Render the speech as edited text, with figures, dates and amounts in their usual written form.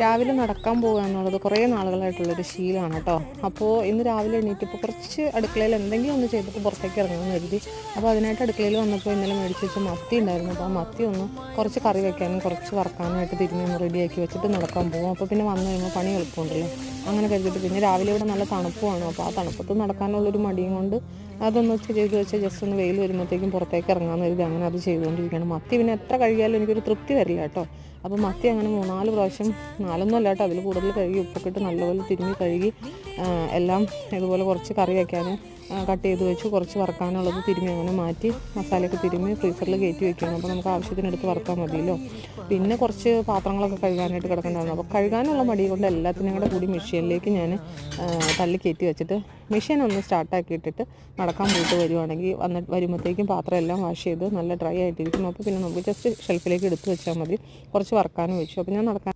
രാവിലെ നടക്കാൻ പോകുക എന്നുള്ളത് കുറേ നാളുകളായിട്ടുള്ളൊരു ശീലമാണ് കേട്ടോ. അപ്പോൾ ഇന്ന് രാവിലെ എണീറ്റപ്പോൾ കുറച്ച് അടുക്കളയിൽ എന്തെങ്കിലും ഒന്ന് ചെയ്തിട്ട് പുറത്തേക്ക് ഇറങ്ങാമെന്ന് കരുതി. അപ്പോൾ അതിനായിട്ട് അടുക്കളയിൽ വന്നപ്പോൾ ഇന്നലെ മേടിച്ച് വെച്ച മത്തി ഉണ്ടായിരുന്നു. അപ്പോൾ ആ മത്തി ഒന്ന് കുറച്ച് കറി വയ്ക്കാനും കുറച്ച് വറക്കാനായിട്ട് തിരിഞ്ഞ് ഒന്ന് റെഡിയാക്കി വെച്ചിട്ട് നടക്കാൻ പോകും. അപ്പോൾ പിന്നെ വന്നു കഴിയുമ്പോൾ പണി എളുപ്പമുണ്ടല്ലോ, അങ്ങനെ കരുതിയിട്ട്. പിന്നെ രാവിലെ ഇവിടെ നല്ല തണുപ്പുമാണ്. അപ്പോൾ ആ തണുപ്പത്ത് നടക്കാനുള്ളൊരു മടിയും കൊണ്ട് അതൊന്ന് ചെയ്ത് വെച്ച് ജസ്റ്റ് ഒന്ന് വെയിൽ വരുമ്പോഴത്തേക്കും പുറത്തേക്ക് ഇറങ്ങാമെന്ന് കരുതി അങ്ങനെ അത് ചെയ്തുകൊണ്ടിരിക്കുകയാണ്. മത്തി പിന്നെ എത്ര കഴുകിയാലും എനിക്കൊരു തൃപ്തി വരില്ല കേട്ടോ. അപ്പോൾ മത്തി അങ്ങനെ 3-4 പ്രാവശ്യം, 4 അല്ല കേട്ടോ, അതിൽ കൂടുതൽ കഴുകി ഉപ്പൊക്കെ ഇട്ട് നല്ലപോലെ തിരുമ്മി കഴുകി എല്ലാം ഇതുപോലെ കുറച്ച് കറി വയ്ക്കാൻ കട്ട് ചെയ്ത് വെച്ച് കുറച്ച് വറക്കാനുള്ളത് തിരുമ്മി അങ്ങനെ മാറ്റി മസാലയൊക്കെ തിരുമ്മി ഫ്രീസറിൽ കയറ്റി വെക്കുകയാണ്. അപ്പോൾ നമുക്ക് ആവശ്യത്തിനെടുത്ത് വറുക്കാൻ മതിയല്ലോ. പിന്നെ കുറച്ച് പാത്രങ്ങളൊക്കെ കഴുകാനായിട്ട് കിടക്കേണ്ടതാണ്. അപ്പോൾ കഴുകാനുള്ള മടി കൊണ്ട് എല്ലാത്തിനും കൂടി മെഷീനിലേക്ക് ഞാൻ തള്ളി കയറ്റി വെച്ചിട്ട് മെഷീൻ ഒന്ന് സ്റ്റാർട്ടാക്കിയിട്ടിട്ട് നടക്കാൻ പോയിട്ട് വരുവാണെങ്കിൽ വരുമ്പോഴത്തേക്കും പാത്രം എല്ലാം വാഷ് ചെയ്ത് നല്ല ഡ്രൈ ആയിട്ടിരിക്കും. അപ്പോൾ പിന്നെ നമുക്ക് ജസ്റ്റ് ഷെൽഫിലേക്ക് എടുത്ത് വെച്ചാൽ മതി. കുറച്ച് വറക്കാനും വെച്ചു. അപ്പോൾ ഞാൻ നടക്കാൻ